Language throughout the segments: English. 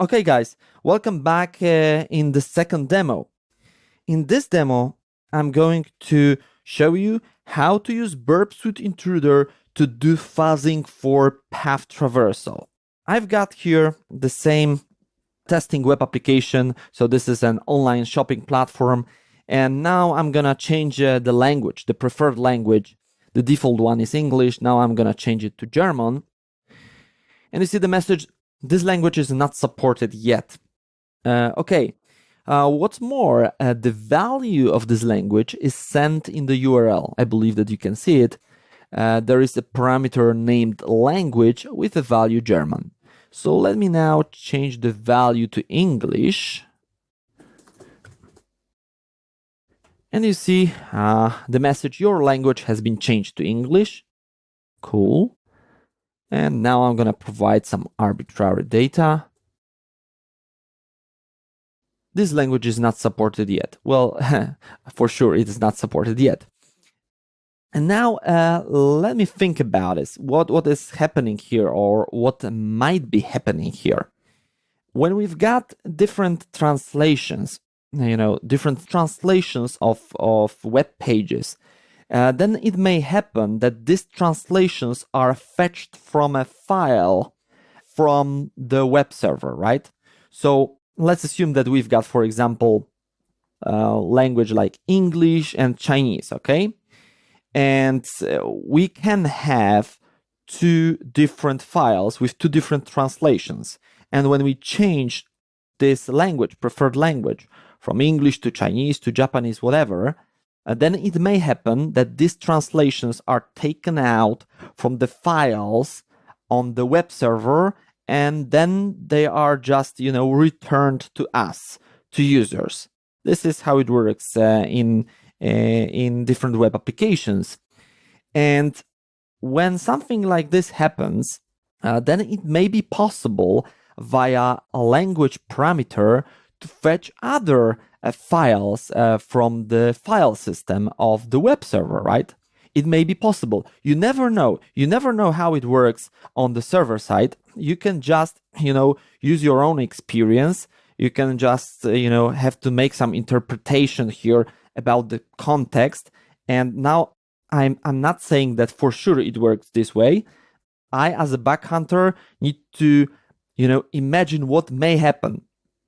Okay, guys, welcome back in the second demo. In this demo, I'm going to show you how to use Burp Suite Intruder to do fuzzing for path traversal. I've got here the same testing web application. So this is an online shopping platform. And now I'm going to change the language, the preferred language. The default one is English. Now I'm going to change it to German. And you see the message, this language is not supported yet. What's more, the value of this language is sent in the URL. I believe that you can see it. There is a parameter named language with a value German. So let me now change the value to English. And you see the message, your language has been changed to English. Cool. And now I'm going to provide some arbitrary data. This language is not supported yet. Well, for sure, it is not supported yet. And now let me think about this. What is happening here, or what might be happening here? When we've got different translations, different translations of web pages, then it may happen that these translations are fetched from a file from the web server, right? So let's assume that we've got, for example, language like English and Chinese, okay? And we can have two different files with two different translations. And when we change this language, preferred language, from English to Chinese to Japanese, whatever, then it may happen that these translations are taken out from the files on the web server, and then they are just, returned to us, to users. This is how it works in different web applications. And when something like this happens, then it may be possible via a language parameter to fetch other files from the file system of the web server, right? It may be possible. You never know. You never know how it works on the server side. You can just, use your own experience. You can just, have to make some interpretation here about the context. And now I'm not saying that for sure it works this way. I, as a bug hunter, need to, imagine what may happen.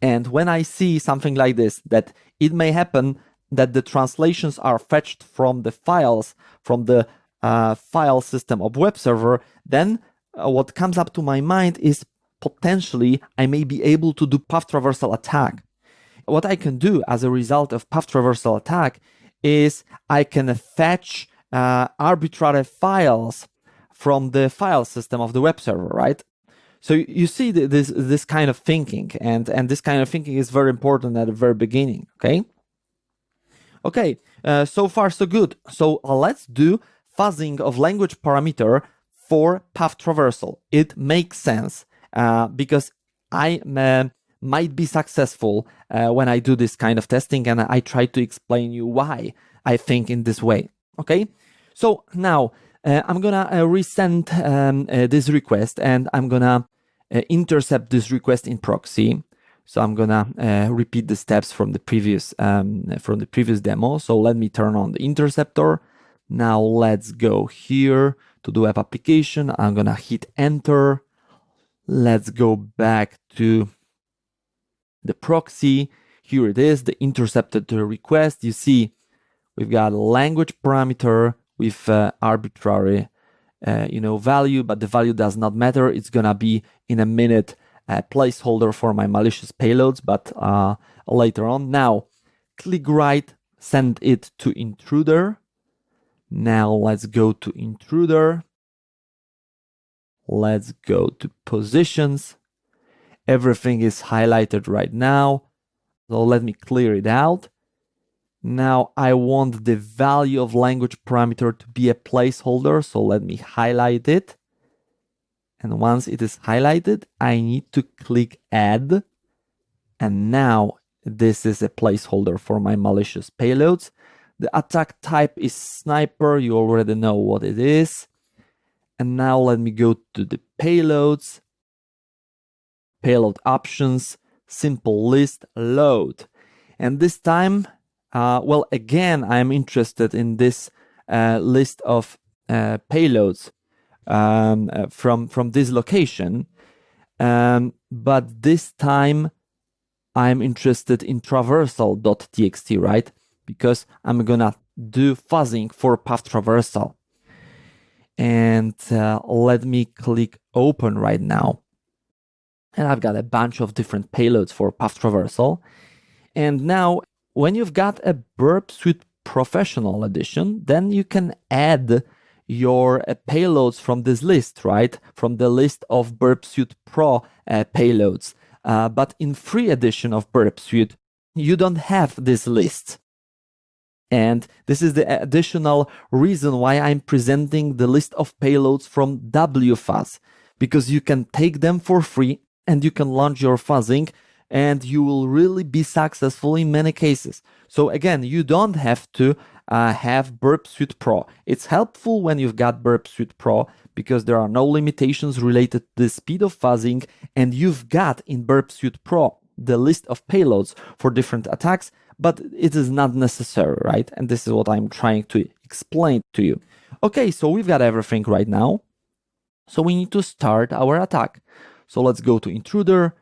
And when I see something like this, that it may happen that the translations are fetched from the files, from the file system of web server, then what comes up to my mind is potentially I may be able to do path traversal attack. What I can do as a result of path traversal attack is I can fetch arbitrary files from the file system of the web server, right? So you see this kind of thinking, and this kind of thinking is very important at the very beginning, okay? Okay, so far so good. So let's do fuzzing of language parameter for path traversal. It makes sense because I might be successful when I do this kind of testing, and I try to explain you why I think in this way, okay? So now I'm gonna resend this request, and I'm gonna intercept this request in proxy. So I'm gonna repeat the steps from the previous demo. So let me turn on the interceptor. Now let's go here to the web application. I'm gonna hit enter. Let's go back to the proxy. Here it is, the intercepted request. You see, we've got a language parameter with arbitrary value, but the value does not matter. It's gonna be in a minute a placeholder for my malicious payloads, but later on. Now, click right, send it to intruder. Now let's go to intruder. Let's go to positions. Everything is highlighted right now. So let me clear it out. Now I want the value of language parameter to be a placeholder. So let me highlight it. And once it is highlighted, I need to click add. And now this is a placeholder for my malicious payloads. The attack type is sniper. You already know what it is. And now let me go to the payloads. payload options, simple list, load. And this time, well, again, I'm interested in this list of payloads from this location. But this time I'm interested in traversal.txt, right? Because I'm gonna do fuzzing for path traversal. And let me click open right now. And I've got a bunch of different payloads for path traversal. And now when you've got a Burp Suite Professional Edition, then you can add your payloads from this list, right? From the list of Burp Suite Pro payloads. But in free edition of Burp Suite, you don't have this list. And this is the additional reason why I'm presenting the list of payloads from WFuzz, because you can take them for free and you can launch your fuzzing and you will really be successful in many cases. So again, you don't have to have Burp Suite Pro. It's helpful when you've got Burp Suite Pro because there are no limitations related to the speed of fuzzing, and you've got in Burp Suite Pro the list of payloads for different attacks, but it is not necessary, right? And this is what I'm trying to explain to you. Okay, so we've got everything right now. So we need to start our attack. So let's go to Intruder,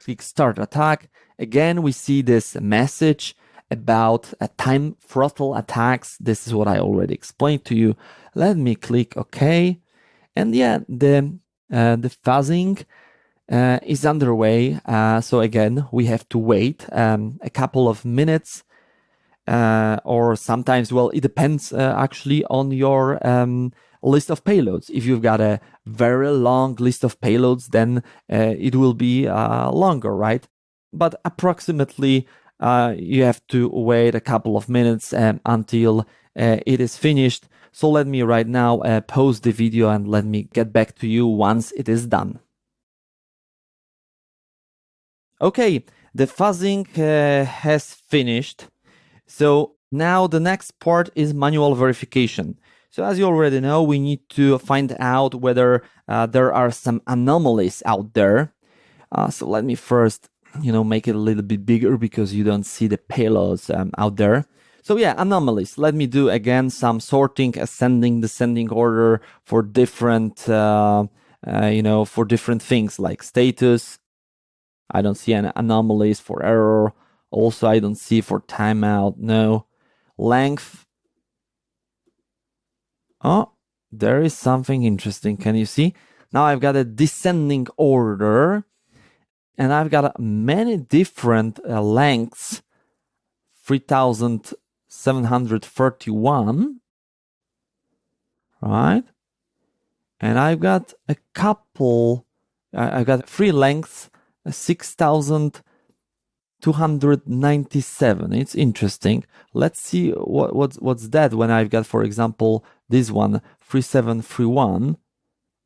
click Start Attack. Again, we see this message about time throttle attacks. This is what I already explained to you. Let me click OK. And yeah, the fuzzing is underway. So again, we have to wait a couple of minutes, or sometimes, well, it depends actually on your list of payloads. If you've got a very long list of payloads, then it will be longer, right? But approximately you have to wait a couple of minutes until it is finished. So let me right now pause the video and let me get back to you once it is done. Okay, the fuzzing has finished. So now the next part is manual verification. So as you already know, we need to find out whether there are some anomalies out there. So let me first, make it a little bit bigger because you don't see the payloads out there. So yeah, anomalies. Let me do again some sorting, ascending, descending order for different, for different things like status. I don't see any anomalies for error. Also, I don't see for timeout. No. Length. Oh, there is something interesting. Can you see? Now I've got a descending order. And I've got many different lengths. 3,731. Right? And I've got a couple. I've got 3 lengths. 6,297. It's interesting. Let's see what's that when I've got, for example, this one 3731.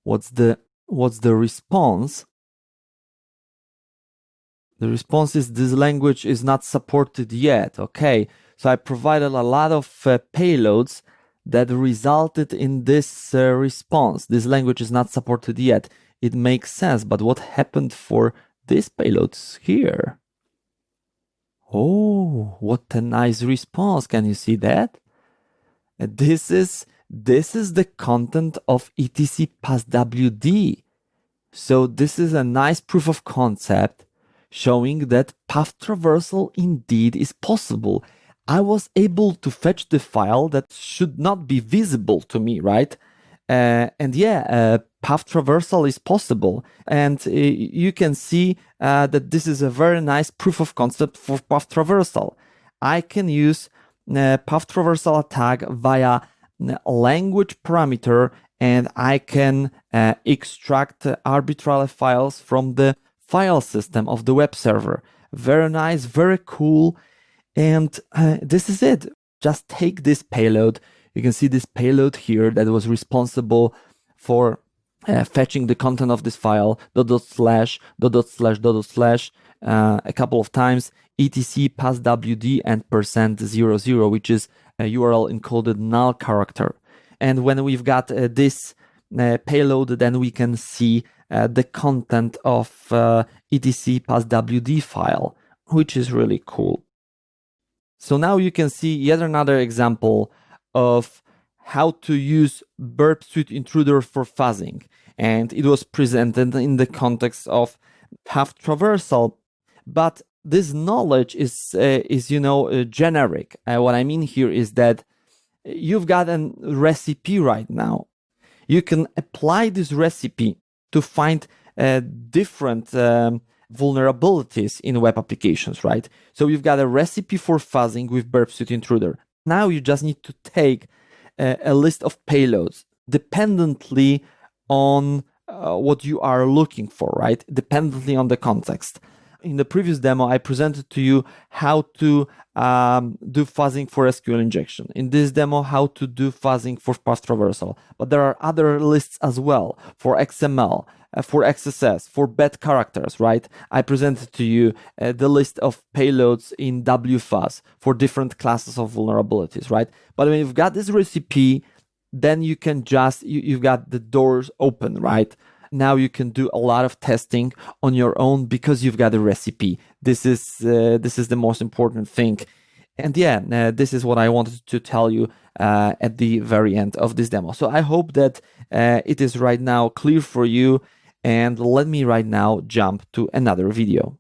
What's the response? The response is this language is not supported yet. Okay, so I provided a lot of payloads that resulted in this response. This language is not supported yet. It makes sense, but what happened for these payloads here? Oh, what a nice response. Can you see that? This is the content of etc passwd. So this is a nice proof of concept showing that path traversal indeed is possible. I was able to fetch the file that should not be visible to me, right? And yeah, path traversal is possible. And you can see that this is a very nice proof of concept for path traversal. I can use path traversal attack via language parameter, and I can extract arbitrary files from the file system of the web server. Very nice, very cool. And this is it. Just take this payload. You can see this payload here that was responsible for fetching the content of this file, // a couple of times, etc passwd and %00, which is a URL encoded null character. And when we've got this payload, then we can see the content of etc passwd file, which is really cool. So now you can see yet another example of how to use Burp Suite Intruder for fuzzing. And it was presented in the context of path traversal, but this knowledge is generic. What I mean here is that you've got a recipe right now. You can apply this recipe to find different vulnerabilities in web applications, right? So you've got a recipe for fuzzing with Burp Suite Intruder. Now you just need to take a list of payloads dependently on what you are looking for, right? Dependently on the context. In the previous demo, I presented to you how to do fuzzing for SQL injection. In this demo, how to do fuzzing for path traversal. But there are other lists as well for XML, for XSS, for bad characters, right? I presented to you the list of payloads in WFuzz for different classes of vulnerabilities, right? But when you've got this recipe, then you can just, you've got the doors open, right? Now you can do a lot of testing on your own because you've got a recipe. This is the most important thing. And yeah, this is what I wanted to tell you at the very end of this demo. So I hope that it is right now clear for you. And let me right now jump to another video.